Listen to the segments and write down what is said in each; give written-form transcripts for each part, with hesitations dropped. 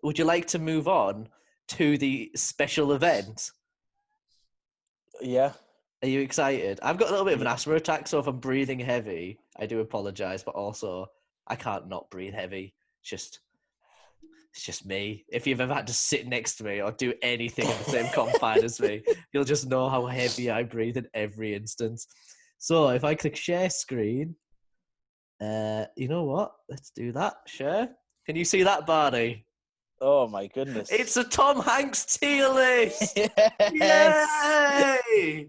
would you like to move on to the special event? Yeah. Are you excited? I've got a little bit of an asthma attack, so if I'm breathing heavy, I do apologise, but also I can't not breathe heavy. It's just me. If you've ever had to sit next to me or do anything in the same confine as me, you'll just know how heavy I breathe in every instance. So if I click share screen, you know what? Let's do that. Share. Can you see that, Barney? Oh my goodness. It's a Tom Hanks tier list. Yes. Yay!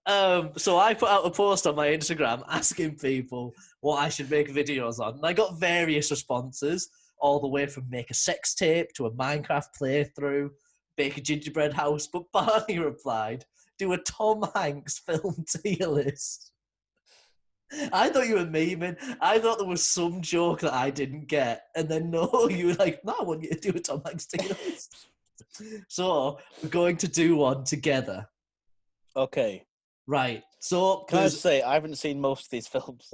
So I put out a post on my Instagram asking people what I should make videos on, and I got various responses, all the way from make a sex tape to a Minecraft playthrough, bake a gingerbread house. But Barney replied, "Do a Tom Hanks film tier list." I thought you were memeing. I thought there was some joke that I didn't get, and then no, you were like, "No, I want you to do a Tom Hanks tier list." So we're going to do one together. Okay. Right. So Can I say I haven't seen most of these films?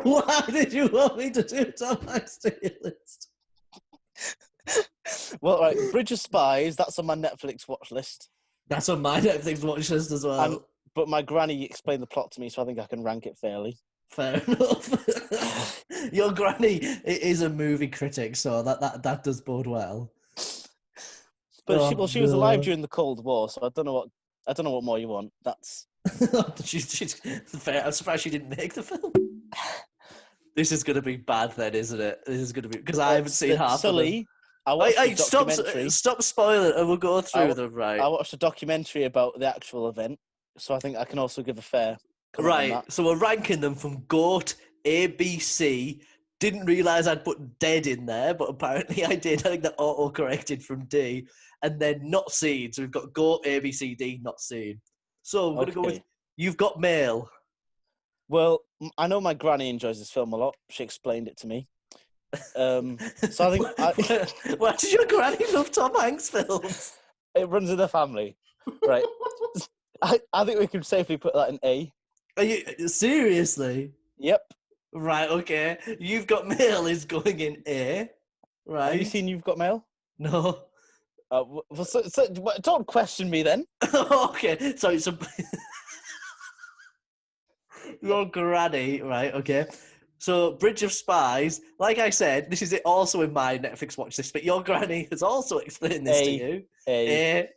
Why did you want me to do a Tom Hanks tier list? Well, right, Bridge of Spies, that's on my Netflix watch list. That's on my Netflix watch list as well. But my granny explained the plot to me, so I think I can rank it fairly. Fair enough. Your granny is a movie critic, so that does bode well. But she was alive during the Cold War, so I don't know what more you want. That's she's fair. I'm surprised she didn't make the film. This is going to be bad, then, isn't it? This is going to be because I haven't seen half of them. I watched a documentary. Stop spoiling, and we'll go through them. Right. I watched a documentary about the actual event, so I think I can also give a fair comment on that. So we're ranking them from GOAT, A, B, C. Didn't realise I'd put dead in there, but apparently I did. I think that auto-corrected from D. And then not seen. So we've got GOAT, A, B, C, D, not seen. So we're going to go with You've Got Mail. Well, I know my granny enjoys this film a lot. She explained it to me. So I think... Why does your granny love Tom Hanks films? It runs in the family. Right. I think we can safely put that in A. Are you seriously? Yep. Right, okay. You've Got Mail is going in A. Right. Have you seen You've Got Mail? No. So don't question me then. Okay. Sorry, so... Your granny, right, okay. So, Bridge of Spies, like I said, this is also in my Netflix watch list, but your granny has also explained this to you. A,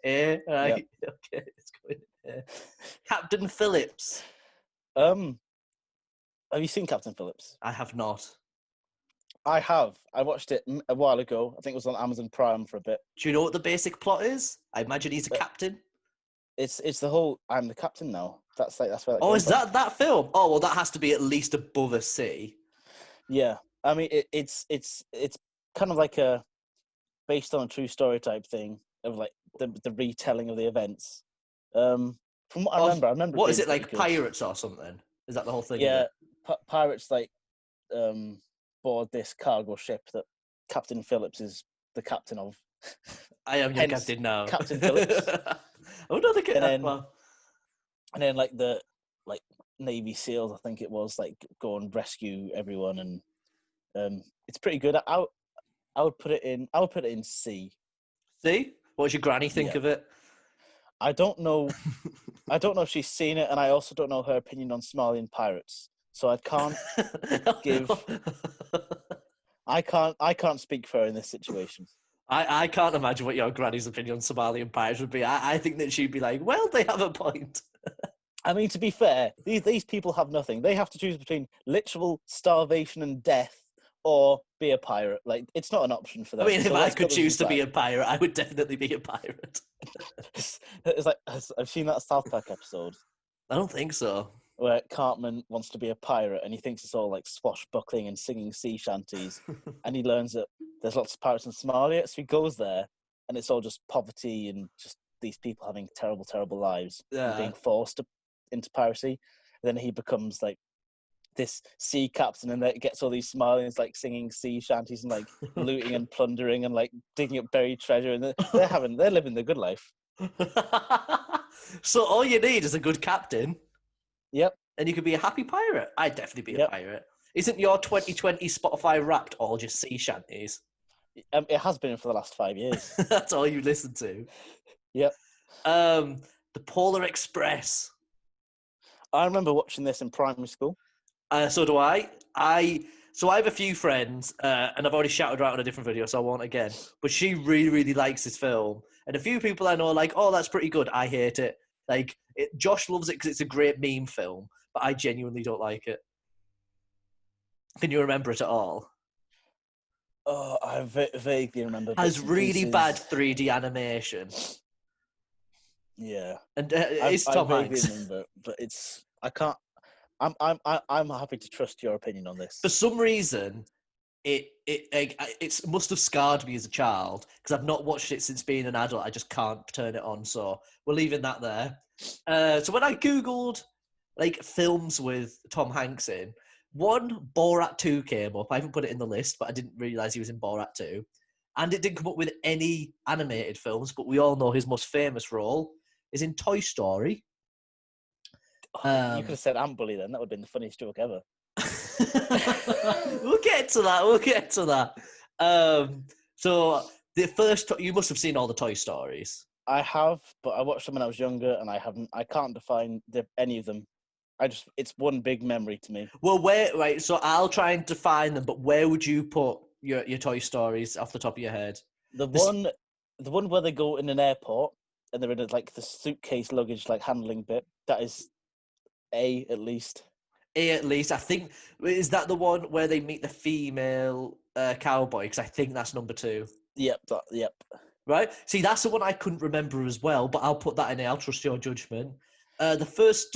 right. Yep. Okay, it's going A. Captain Phillips. Have you seen Captain Phillips? I have not. I have. I watched it a while ago. I think it was on Amazon Prime for a bit. Do you know what the basic plot is? I imagine he's a captain. It's the whole I'm the captain now. That's where that is that film? Oh well, that has to be at least above a C. Yeah, I mean it's kind of like a based on a true story type thing of like the retelling of the events. From what I remember. What is it like? Good. Pirates or something? Is that the whole thing? Yeah, pirates like board this cargo ship that Captain Phillips is the captain of. I am your captain now, Captain Phillips. Oh no, and then like the Navy SEALs, I think it was, like go and rescue everyone, and it's pretty good. I would put it in C. C? What does your granny think of it? I don't know. I don't know if she's seen it, and I also don't know her opinion on Somalian pirates. So I can't give. I can't speak for her in this situation. I can't imagine what your granny's opinion on Somalian pirates would be. I think that she'd be like, well, they have a point. I mean, to be fair, these people have nothing. They have to choose between literal starvation and death or be a pirate. Like, it's not an option for them. I mean, if I could choose to be a pirate, I would definitely be a pirate. It's like, I've seen that South Park episode. I don't think so. Where Cartman wants to be a pirate and he thinks it's all like swashbuckling and singing sea shanties. And he learns that there's lots of pirates in Somalia. So he goes there and it's all just poverty and just these people having terrible, terrible lives and being forced into piracy. And then he becomes like this sea captain and then gets all these Somalians like singing sea shanties and like looting and plundering and like digging up buried treasure. And they're living the good life. So all you need is a good captain. Yep. And you could be a happy pirate. I'd definitely be a pirate. Isn't your 2020 Spotify Wrapped all just sea shanties? It has been for the last 5 years. That's all you listen to. Yep. The Polar Express. I remember watching this in primary school. So do I. So I have a few friends, and I've already shouted her out on a different video, so I won't again. But she really, really likes this film, and a few people I know are like, "Oh, that's pretty good." I hate it. Josh loves it because it's a great meme film, but I genuinely don't like it. Can you remember it at all? Oh, I vaguely remember. Has bits and really pieces. bad 3D animation. Yeah, And it's Tom vaguely Hanks. remember, but I can't. I'm happy to trust your opinion on this. For some reason, it must have scarred me as a child because I've not watched it since being an adult. I just can't turn it on, so we're leaving that there. So when I googled films with Tom Hanks in, one Borat 2 came up. I haven't put it in the list, but I didn't realize he was in Borat 2, and it didn't come up with any animated films. But we all know his most famous role is in Toy Story. You could have said Ant Bully then. That would have been the funniest joke ever. We'll get to that. So the first, you must have seen all the Toy Stories. I have, but I watched them when I was younger, and I haven't. I can't define any of them. It's one big memory to me. Well, right? So I'll try and define them, but where would you put your Toy Stories off the top of your head? The one where they go in an airport and they're in the suitcase luggage handling bit. That is A at least. I think, is that the one where they meet the female cowboy? Because I think that's number 2. Yep. Right? See, that's the one I couldn't remember as well, but I'll put that in there. I'll trust your judgment. The first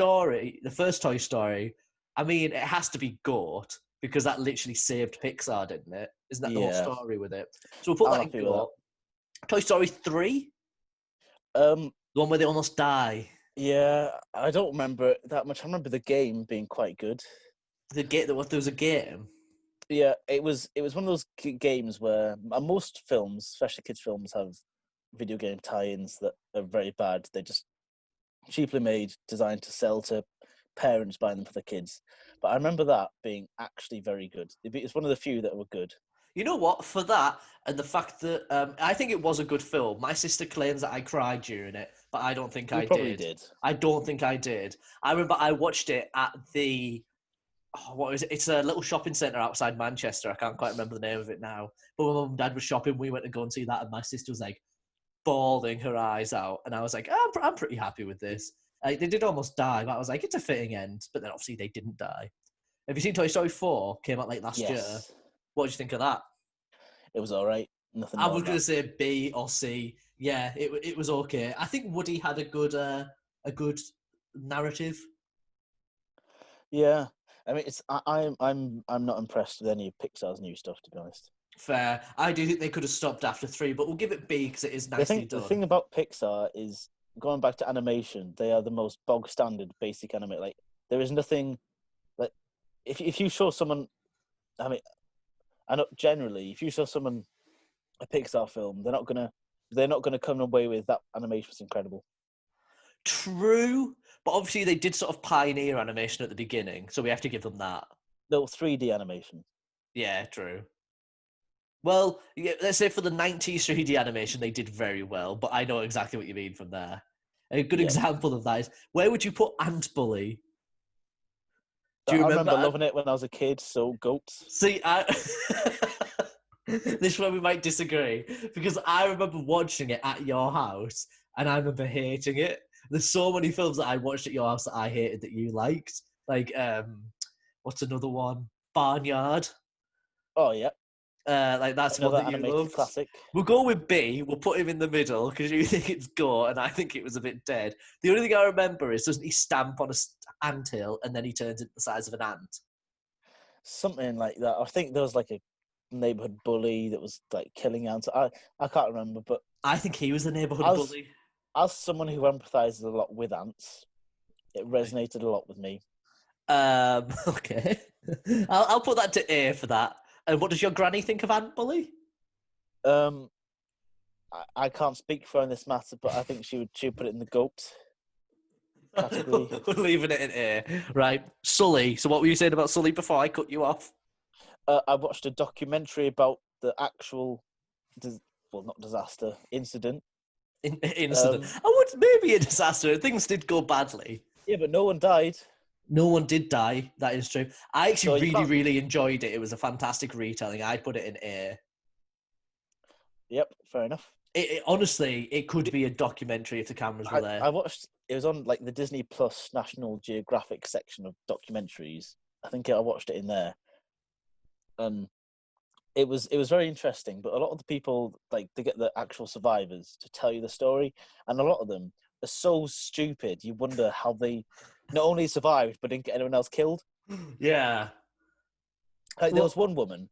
Toy Story, I mean, it has to be GOAT because that literally saved Pixar, didn't it? Isn't that the whole story with it? So we'll put that in GOAT. Toy Story 3? The one where they almost die. Yeah, I don't remember it that much. I remember the game being quite good. There was a game? Yeah, it was one of those games where most films, especially kids' films, have video game tie-ins that are very bad. They're just cheaply made, designed to sell to parents buying them for their kids. But I remember that being actually very good. It's one of the few that were good. You know what? For that, and the fact that I think it was a good film. My sister claims that I cried during it, but I don't think I probably did. did. I don't think I did. I remember I watched it at the what is it? It's a little shopping centre outside Manchester. I can't quite remember the name of it now. But when mum and dad were shopping, we went to go and see that, and my sister was bawling her eyes out, and I was I'm pretty happy with this. They did almost die, but I was it's a fitting end. But then obviously they didn't die. Have you seen Toy Story 4? Came out last year. What did you think of that? It was all right. Nothing. I was going to say B or C. Yeah, it was okay. I think Woody had a good narrative. Yeah, I mean, I'm not impressed with any of Pixar's new stuff, to be honest. Fair. I do think they could have stopped after 3, but we'll give it B because it is nicely done. The thing about Pixar is, going back to animation, they are the most bog standard basic anime. There is nothing if you show someone, I mean, I know generally if you show someone a Pixar film, they're not gonna come away with that animation was incredible. True, but obviously they did sort of pioneer animation at the beginning, so we have to give them that. No, 3D animation. Yeah, true. Well, let's say for the 90s 3D animation, they did very well, but I know exactly what you mean from there. A good example of that is, where would you put Ant Bully? Do you remember loving it when I was a kid, so goats. See, this is where we might disagree, because I remember watching it at your house, and I remember hating it. There's so many films that I watched at your house that I hated that you liked. What's another one? Barnyard. Oh, yeah. That's another one that you love. Classic. We'll go with B. We'll put him in the middle because you think it's gore, and I think it was a bit dead. The only thing I remember is, doesn't he stamp on a anthill and then he turns into the size of an ant? Something like that. I think there was a neighborhood bully that was killing ants. I can't remember, but I think he was the neighborhood bully. As someone who empathizes a lot with ants, it resonated a lot with me. Okay. I'll put that to A for that. And what does your granny think of Ant Bully? I can't speak for her in this matter, but I think she would put it in the goat category. We're leaving it in A. Right. Sully. So what were you saying about Sully before I cut you off? I watched a documentary about the actual well, not disaster, incident. Incident. I would maybe a disaster. Things did go badly. Yeah, but no one died. No one did die. That is true. I So actually you really, can't- really enjoyed it. It was a fantastic retelling. I'd put it in A. Yep, fair enough. Honestly, it could be a documentary if the cameras were there. I watched. It was on like the Disney Plus National Geographic section of documentaries. I think I watched it in there, and it was very interesting. But a lot of the people, like, they get the actual survivors to tell you the story, and a lot of them are so stupid. You wonder how they not only survived but didn't get anyone else killed. Yeah. Like, there was one woman.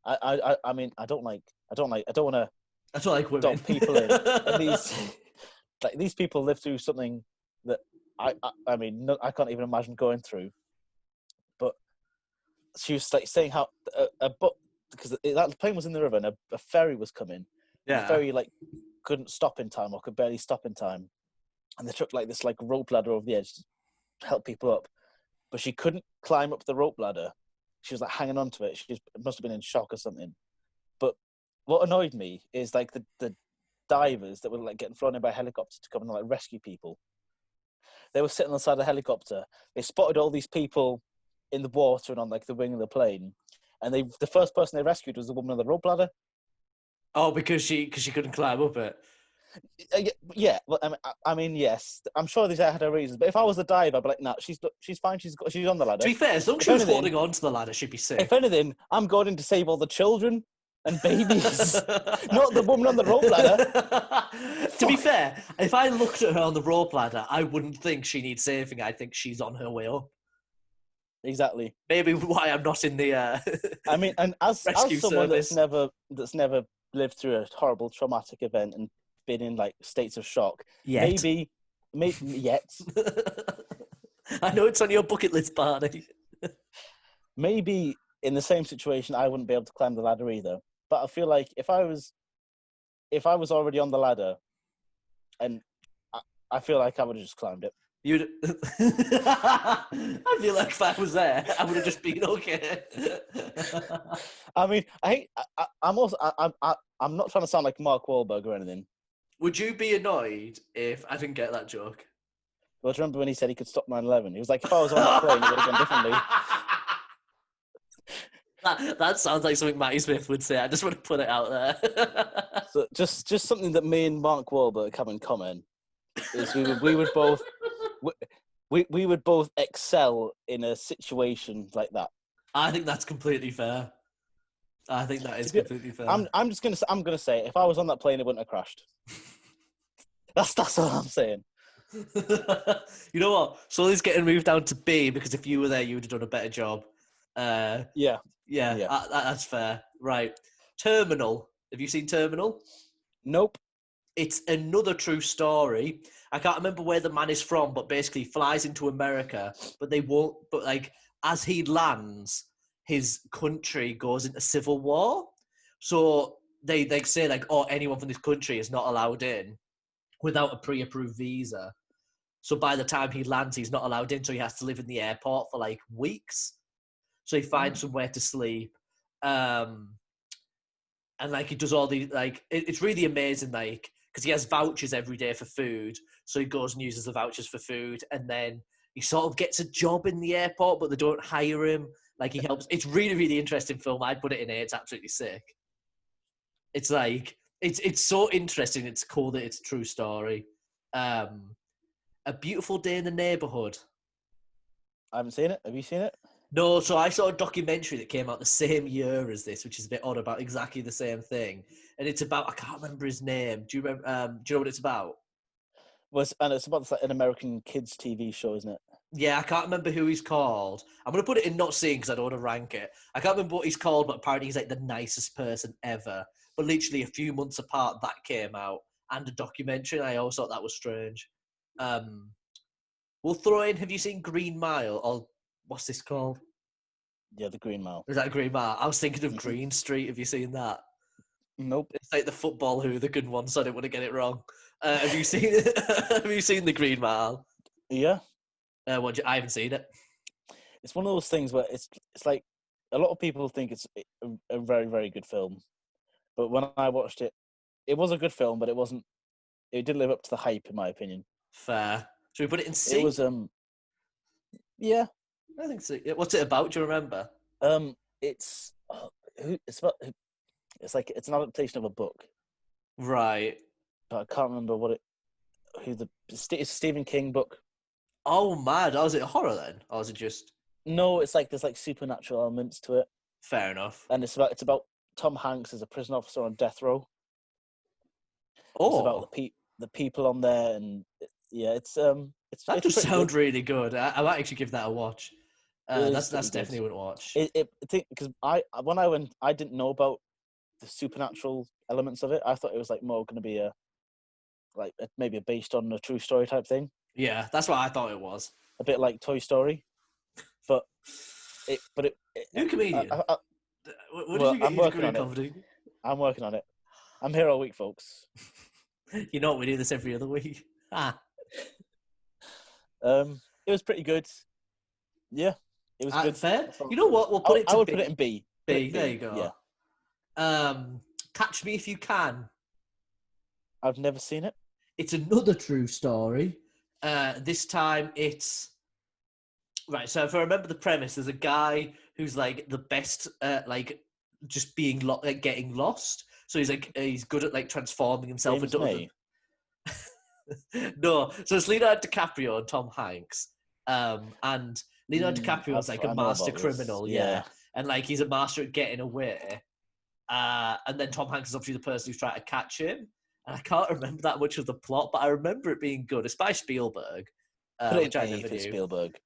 I mean, I don't want to I don't like women. dump people in, and these people live through something that I mean, no, I can't even imagine going through. But she was like saying how a boat, because that plane was in the river and a ferry was coming. Yeah. The ferry like couldn't stop in time or could barely stop in time, and they took like this like rope ladder over the edge to help people up, but she couldn't climb up the rope ladder. She was like hanging onto it. She must have been in shock or something. But what annoyed me is like the divers that were like getting flown in by helicopter to come and like rescue people. They were sitting on the side of the helicopter. They spotted all these people in the water and on like the wing of the plane, and the first person they rescued was the woman on the rope ladder. Oh, because she couldn't climb up it. Yeah. Well, I mean, yes. I'm sure these had her reasons, but if I was the diver, I'd be like, no, she's fine. She's on the ladder. To be fair, as long as she was holding on to the ladder, she'd be safe. If anything, I'm going in to save all the children and babies, not the woman on the rope ladder. To be fair, if I looked at her on the rope ladder, I wouldn't think she needs saving. I'd think she's on her way up. Exactly. Maybe why I'm not in the. I mean, and as someone service. that's never lived through a horrible traumatic event and been in like states of shock, maybe yet. I know it's on your bucket list, Barney. Maybe in the same situation, I wouldn't be able to climb the ladder either. But I feel like if I was already on the ladder, and I feel like I would have just climbed it. You'd. I feel like if I was there, I would have just been okay. I mean, I'm not trying to sound like Mark Wahlberg or anything. Would you be annoyed if I didn't get that joke? Well, do you remember when he said he could stop 9/11? He was like, if I was on that plane, it would have gone differently. That sounds like something Matty Smith would say. I just want to put it out there. So just something that me and Mark Wahlberg have in common is we would both excel in a situation like that. I think that's completely fair. I think that is completely fair. I'm gonna say if I was on that plane, it wouldn't have crashed. That's all I'm saying. You know what? Sully's getting moved down to B because if you were there, you would have done a better job. Yeah. That's fair. Right. Terminal. Have you seen Terminal? Nope. It's another true story. I can't remember where the man is from, but basically flies into America, but they won't. But like as he lands, his country goes into civil war. So they say like, oh, anyone from this country is not allowed in without a pre-approved visa. So by the time he lands, he's not allowed in. So he has to live in the airport for like weeks. So he finds somewhere to sleep. And like he does all these, like, it's really amazing, like, because he has vouchers every day for food. So he goes and uses the vouchers for food. And then he sort of gets a job in the airport, but they don't hire him. Like he helps. It's really, really interesting film. I'd put it in A. It's absolutely sick. It's like, it's so interesting. It's cool that it's a true story. A Beautiful Day in the Neighborhood. I haven't seen it. Have you seen it? No, so I saw a documentary that came out the same year as this, which is a bit odd, about exactly the same thing. And it's about, I can't remember his name. Do you remember? Do you know what it's about? And it's about an American kids TV show, isn't it? Yeah, I can't remember who he's called. I'm going to put it in not seeing because I don't want to rank it. I can't remember what he's called, but apparently he's like the nicest person ever. But literally a few months apart, that came out. And a documentary, and I always thought that was strange. We'll throw in, have you seen Green Mile? Or what's this called? Yeah, the Green Mile. Is that Green Mile? I was thinking of Green Street. Have you seen that? Nope. It's like the football hooligan one, so I didn't want to get it wrong. Have you seen it? Have you seen the Green Mile? Yeah. I haven't seen it. It's one of those things where it's like a lot of people think it's a very, very good film, But when I watched it, it was a good film, but it wasn't. It didn't live up to the hype, in my opinion. Fair. Should we put it in C? It was yeah. I think so. What's it about? Do you remember? It's it's about. It's like it's an adaptation of a book, Right. but I can't remember it's a Stephen King book. Oh, mad. Oh, is it a horror then? Or is it just... No, it's like there's like supernatural elements to it, Fair enough. and it's about Tom Hanks as a prison officer on death row. Oh. It's about the people on there, and yeah, it's That does pretty sound good. really good. I might actually give that a watch. That's pretty definitely good. one to watch. I think because when I went, I didn't know about the supernatural elements of it. I thought it was like more going to be maybe a based on a true story type thing, Yeah, that's what I thought it was. a bit like Toy Story, but New comedian. What did you get I'm your working degree in on it. comedy? I'm working on it. I'm here all week, folks. You know, we do this every other week. It was pretty good. Yeah, it was good. Fair. You know what? We'll put it to I would B. put it in B. B. There you go. Yeah. Catch Me If You Can. I've never seen it. It's another true story. This time it's right. So if I remember the premise, there's a guy who's like the best, just being getting lost. So he's good at like transforming himself James into May. No, so it's Leonardo DiCaprio and Tom Hanks. And Leonardo DiCaprio is like a I know master about this. criminal, yeah. And like he's a master at getting away. And then Tom Hanks is obviously the person who's trying to catch him. And I can't remember that much of the plot, but I remember it being good. It's by Spielberg, which I never knew. Spielberg.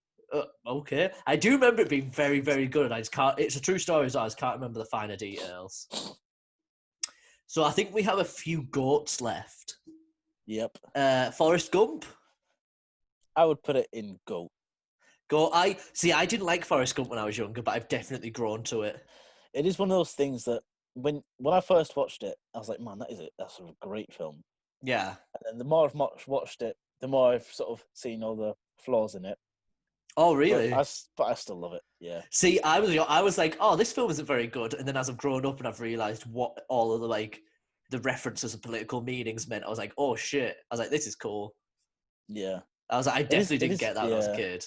Okay, I do remember it being very, very good. And I just can't. It's a true story, so I just can't remember the finer details. So I think we have a few goats left. Yep. Forrest Gump. I would put it in GOAT. I didn't like Forrest Gump when I was younger, but I've definitely grown to it. It is one of those things that when I first watched it, I was like, man, that's a great film. Yeah. And then the more I've watched it, the more I've sort of seen all the flaws in it. Oh, really? But I still love it. Yeah. See, I was like, oh, this film isn't very good, and then as I've grown up and I've realised what all of the references and political meanings meant, I was like, oh shit! I was like, this is cool. Yeah. I was like, I definitely didn't get that when I was a kid.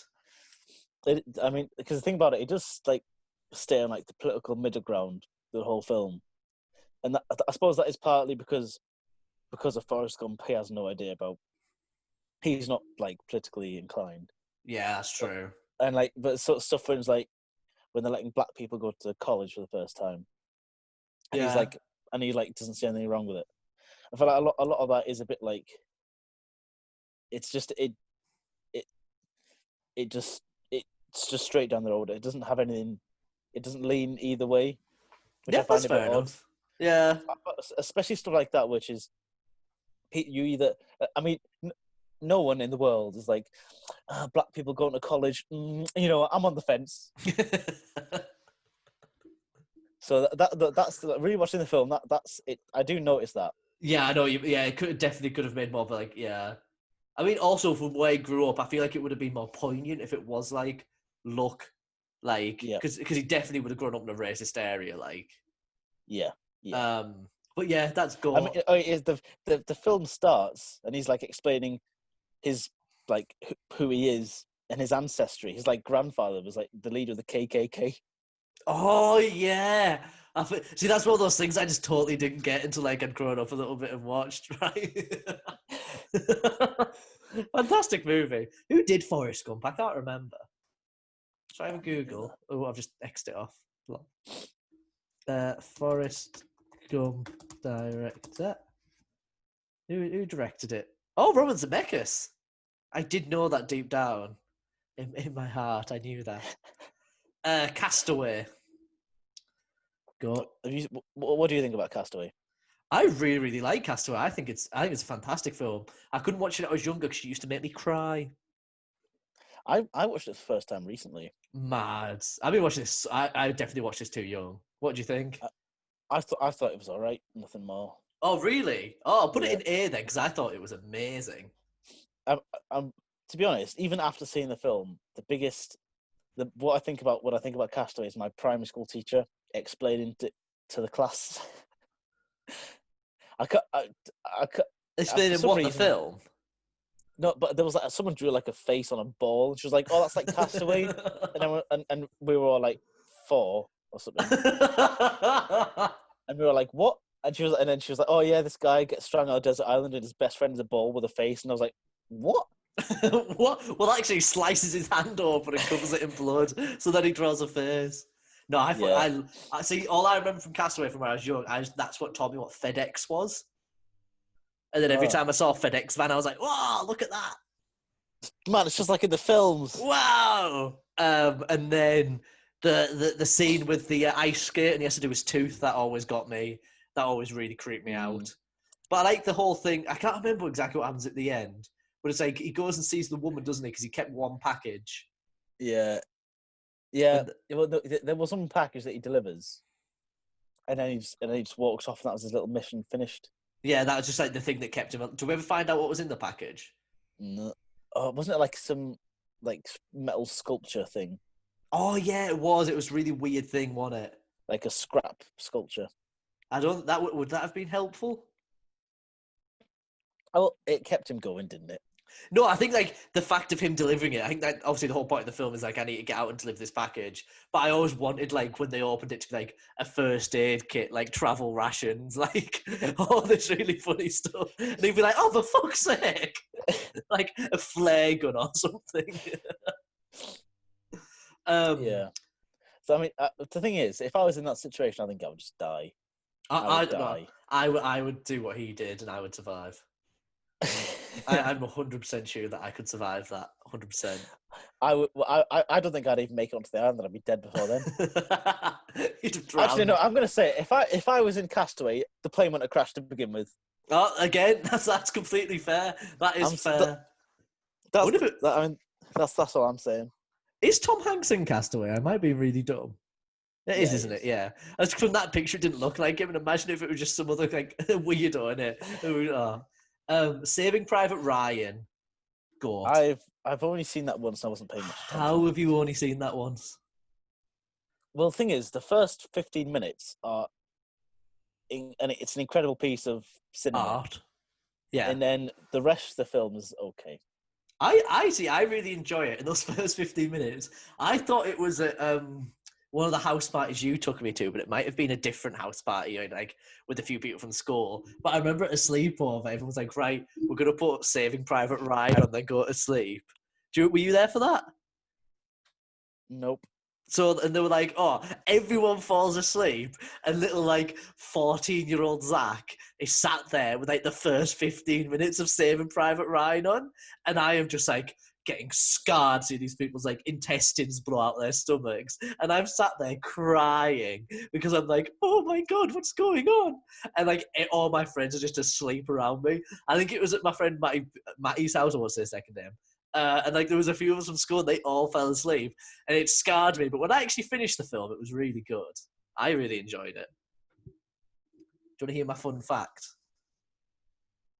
I mean, because the thing about it does like stay on like the political middle ground the whole film, and I suppose that is partly because of Forrest Gump. He has no idea about. He's not like politically inclined. Yeah, that's true. But sort of stuff when they're letting black people go to college for the first time, and he's like, and he like doesn't see anything wrong with it. I feel like a lot of that is a bit like. It's just it's just straight down the road. It doesn't have anything. It doesn't lean either way. Which I find that's a bit fair odd. enough. Yeah, especially stuff like that, which is you either. I mean, no one in the world is like black people going to college. You know, I'm on the fence. So that's rewatching the film. That's it. I do notice that. Yeah, I know. Yeah, it definitely could have made more, but yeah. I mean, also from where I grew up, I feel like it would have been more poignant if it was like, look, like, because he definitely would have grown up in a racist area, like. Yeah. But yeah, that's good. I mean, the film starts and he's like explaining his like who he is and his ancestry. His like grandfather was like the leader of the KKK. Oh yeah. See, that's one of those things I just totally didn't get until like I'd grown up a little bit and watched, right? Fantastic movie. Who did Forrest Gump? I can't remember. Try and Google. Oh, I've just X'd it off. Forrest Gump director. Who directed it? Oh, Robert Zemeckis. I did know that deep down. In my heart, I knew that. Castaway. Go. What do you think about Castaway? I really, really like Castaway. I think it's a fantastic film. I couldn't watch it when I was younger because it used to make me cry. I watched it for the first time recently. Mad. I've been watching this. I definitely watched this too young. What do you think? I thought it was all right. Nothing more. Oh, really? Oh, I'll put it in A then because I thought it was amazing. To be honest, even after seeing the film, what I think about Castaway is my primary school teacher explaining to the class. I ca- for Explaining some what the reason, film. no, but there was like someone drew like a face on a ball, and she was like, "Oh, that's like Castaway," and then and we were all like 4 or something, and we were like, "What?" And then she was like, "Oh yeah, this guy gets stranded on a desert island, and his best friend is a ball with a face," and I was like, "What?" What? Well, actually, he slices his hand open and covers it in blood, so then he draws a face. No, Yeah. I see. All I remember from Castaway from when I was young, that's what taught me what FedEx was. And then every Oh time I saw a FedEx van, I was like, "Wow, look at that! man, it's just like in the films. Wow!" And then the scene with the ice skate and he has to do his tooth, that always got me. That always really creeped me out. But I like the whole thing. I can't remember exactly what happens at the end, but it's like he goes and sees the woman, doesn't he? Because he kept one package. Yeah, yeah. And Well, there was some package that he delivers, and then he just walks off, and that was his little mission finished. yeah, that was just like the thing that kept him. Do we ever find out what was in the package? No. Oh, wasn't it like some like metal sculpture thing, Oh yeah, it was. It was a really weird thing, wasn't it? like a scrap sculpture? I don't. That would that have been helpful? Oh, it kept him going, didn't it? No, I think like the fact of him delivering it. I think that obviously the whole point of the film is like I need to get out and deliver this package. But I always wanted like when they opened it to be like a first aid kit, like travel rations, like all this really funny stuff. And he'd be like, "Oh, for fuck's sake!" like a flare gun or something. um, Yeah. So I mean, the thing is, if I was in that situation, I think I would just die. I I would don't know. die. I would do what he did, and I would survive. I'm 100% sure that I could survive that. 100%. I would. I don't think I'd even make it onto the island. I'd be dead before then. You'd have Actually, drowned. no. I'm gonna say if I was in Castaway, the plane wouldn't have crashed to begin with. Oh, again, that's completely fair. That is fair. That's What if it that, I mean, that's all I'm saying. is Tom Hanks in Castaway? I might be really dumb. It is, Yeah, he isn't it? is. Yeah. As from that picture, it didn't look like him. And imagine if it was just some other like weirdo in it. Saving Private Ryan. Goat. I've only seen that once. And I wasn't paying much attention. How have you only seen that once? Well, the thing is, the first 15 minutes are, and it's an incredible piece of cinema. Art. Yeah. And then the rest of the film is okay. I see. I really enjoy it. In those first 15 minutes, I thought it was a one of the house parties you took me to, but it might have been a different house party, like with a few people from school. But I remember at a sleepover, everyone was like, "Right, we're gonna put Saving Private Ryan on, then go to sleep." Were you there for that? Nope. So, and they were like, "Oh, everyone falls asleep," and little like 14-year-old Zach is sat there with like the first 15 minutes of Saving Private Ryan on, and I am just like getting scarred seeing these people's like intestines blow out their stomachs, and I'm sat there crying because I'm like, "Oh my god, what's going on?" And like all my friends are just asleep around me. I think it was at my friend Matty's house. I won't say his second name. And like there was a few of us from school, and they all fell asleep, and it scarred me. But when I actually finished the film, it was really good. I really enjoyed it. Do you want to hear my fun fact?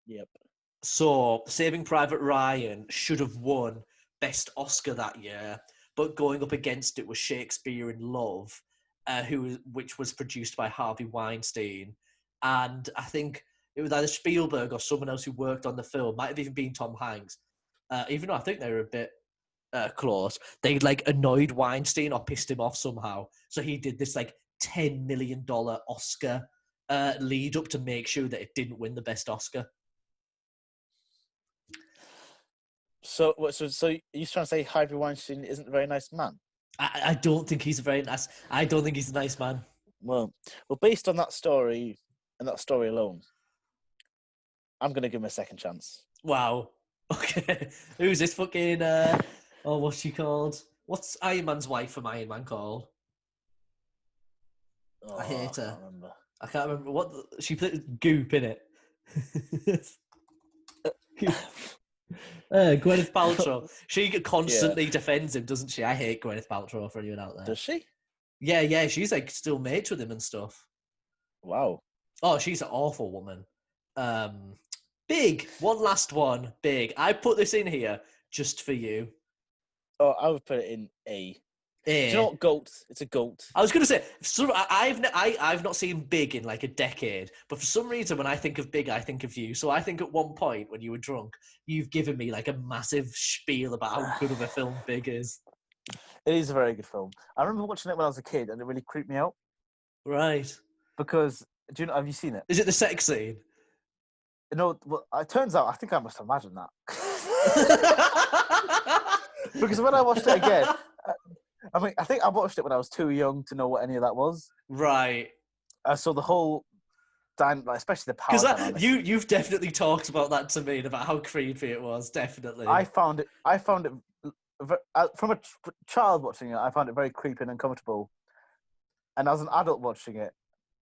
Yep. So, Saving Private Ryan should have won Best Oscar that year, but going up against it was Shakespeare in Love, which was produced by Harvey Weinstein, and I think it was either Spielberg or someone else who worked on the film. Might have even been Tom Hanks. Even though I think they were a bit close, they like annoyed Weinstein or pissed him off somehow. So he did this like $10 million Oscar lead up to make sure that it didn't win the best Oscar. So you're trying to say Harvey Weinstein isn't a very nice man? I don't think he's a very nice. I don't think he's a nice man. Well, based on that story and that story alone, I'm gonna give him a second chance. Wow. Okay. Who's this fucking? What's she called? What's Iron Man's wife from Iron Man called? Oh, I hate her. remember. I can't remember what she put Goop in it. Gwyneth Paltrow. She constantly defends him, doesn't she? I hate Gwyneth Paltrow for anyone out there. Does she? Yeah. She's like still mates with him and stuff. Wow. Oh, she's an awful woman. Big. One last one. Big. I put this in here just for you. Oh, I would put it in A. Eh. Do you know what goat? It's a goat. I was going to say, I've not seen Big in like a decade, but for some reason, when I think of Big, I think of you. So I think at one point when you were drunk, you've given me like a massive spiel about how good of a film Big is. It is a very good film. I remember watching it when I was a kid, and it really creeped me out Right. because have you seen it? Is it the sex scene? No, well, it turns out I think I must imagine that because when I watched it again, I think I watched it when I was too young to know what any of that was. Right. So the whole, especially the power Because dynamic. you've definitely talked about that to me and about how creepy it was. Definitely. I found it from a child watching it. I found it very creepy and uncomfortable, and as an adult watching it,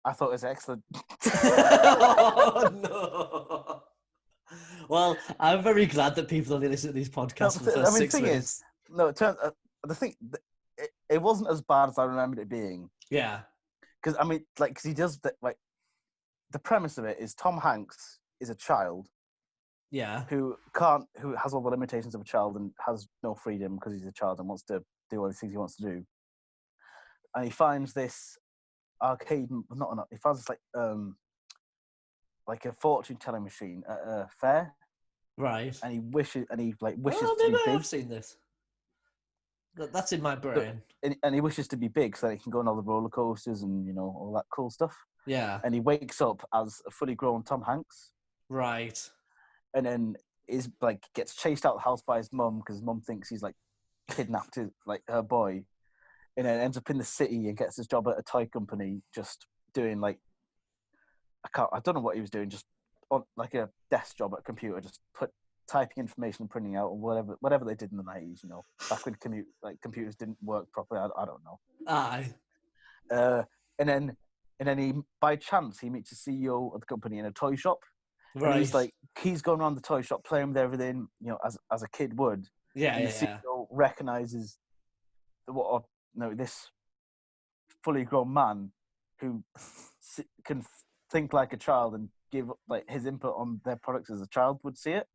I thought it was excellent. Oh no. Well, I'm very glad that people only listen to these podcasts for the first 6 minutes. It turns it wasn't as bad as I remembered it being. Yeah. Because because he does the premise of it is Tom Hanks is a child. Yeah. Who has all the limitations of a child and has no freedom because he's a child and wants to do all the things he wants to do. And he finds this arcade, he finds this like a fortune telling machine at a fair. Right. And he wishes to be big. I've seen this. That's in my brain. And he wishes to be big so that he can go on all the roller coasters and all that cool stuff. Yeah. And he wakes up as a fully grown Tom Hanks. Right. And then gets chased out of the house by his mum because his mum thinks he's kidnapped her boy, and then ends up in the city and gets his job at a toy company, just doing I don't know what he was doing, just on a desk job at a computer, just typing information and printing out, or whatever they did in the 90s, back when computers didn't work properly. I don't know. Aye. And then he, by chance, he meets the CEO of the company in a toy shop. Right. And he's going around the toy shop playing with everything, as a kid would. Yeah, and the CEO recognizes this fully grown man who can think like a child and give his input on their products as a child would see it.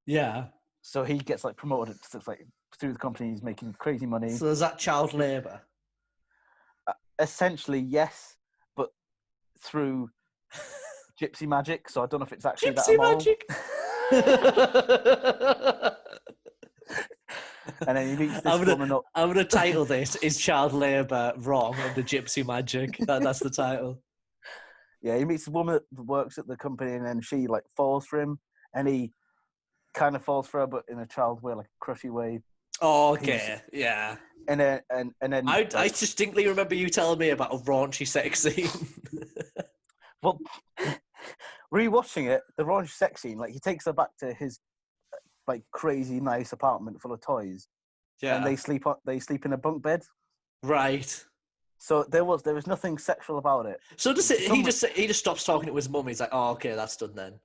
Yeah. So he gets promoted through the company. He's making crazy money. So is that child labour? Essentially, yes, but through gypsy magic. So I don't know if it's actually gypsy magic. And then he meets this woman. I'm gonna title this "Is Child Labour Wrong Under Gypsy Magic?" That's the title. Yeah, he meets a woman that works at the company, and then she falls for him, and he kind of falls for her, but in a child way, a crushy way. Oh, okay, yeah. And then I distinctly remember you telling me about a raunchy sex scene. Well, rewatching it, the raunchy sex scene, he takes her back to his crazy nice apartment full of toys. Yeah. And they sleep in a bunk bed. Right. So there was nothing sexual about it. So he just stops talking to his mum. He's like, "Oh, okay, that's done then."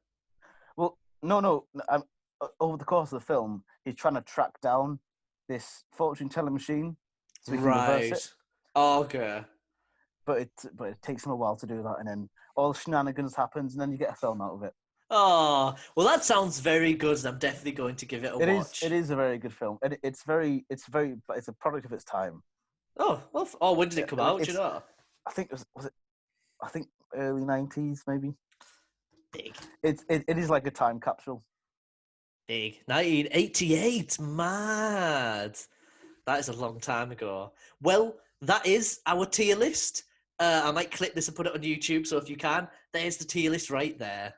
Well, no. Over the course of the film, he's trying to track down this fortune telling machine so he can reverse it. Oh, okay. But it takes him a while to do that, and then all the shenanigans happens, and then you get a film out of it. Oh, well, that sounds very good, and I'm definitely going to give it a watch. It is a very good film. It's a product of its time. Oh, well, when did it come out? Do you know? I think I think early 90s, maybe. Big. It is like a time capsule. Big. 1988. Mad. That is a long time ago. Well, that is our tier list. I might clip this and put it on YouTube, so if you can, there's the tier list right there.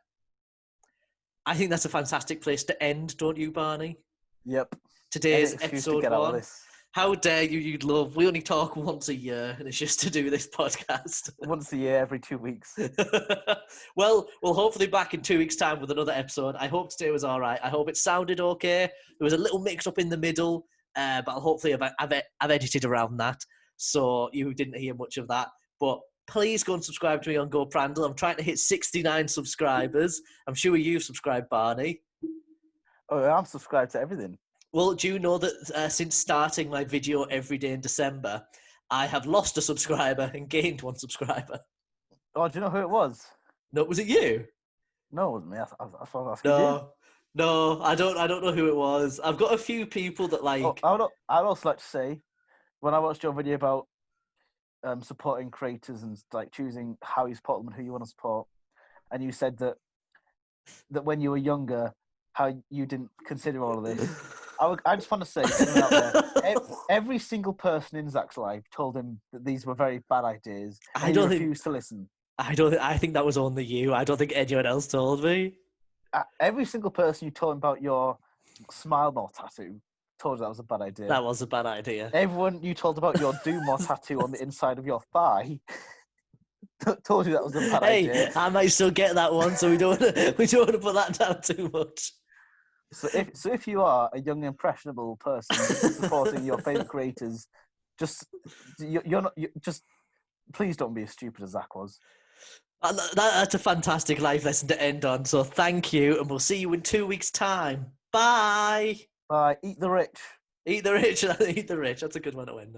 I think that's a fantastic place to end, don't you, Barney? Yep. Today's episode 1. How dare you, you'd love. We only talk once a year, and it's just to do this podcast. Once a year, every 2 weeks. Well, we'll hopefully back in 2 weeks' time with another episode. I hope today was all right. I hope it sounded okay. There was a little mix-up in the middle, but hopefully I've edited around that, so you didn't hear much of that. But please go and subscribe to me on GoPrandle. I'm trying to hit 69 subscribers. I'm sure you've subscribed, Barney. Oh, I'm subscribed to everything. Well, do you know that since starting my video every day in December, I have lost a subscriber and gained 1 subscriber? Oh, do you know who it was? No, was it you? No, it wasn't me. I thought I was asking you. No, I don't know who it was. I've got a few people that like. Oh, I'd also like to say when I watched your video about supporting creators and like choosing how you support them and who you want to support, and you said that when you were younger, how you didn't consider all of this. I just want to say, something out there, every single person in Zach's life told him that these were very bad ideas, and he refused to listen. I think that was only you. I don't think anyone else told me. Every single person you told him about your smile more tattoo told you that was a bad idea. That was a bad idea. Everyone you told about your do more tattoo on the inside of your thigh told you that was a bad idea. Hey, I might still get that one, so we don't want to put that down too much. So if you are a young impressionable person supporting your favorite creators, just please don't be as stupid as Zach was. That's a fantastic life lesson to end on. So thank you, and we'll see you in 2 weeks' time. Bye. Bye. Eat the rich. Eat the rich. Eat the rich. That's a good one to end on.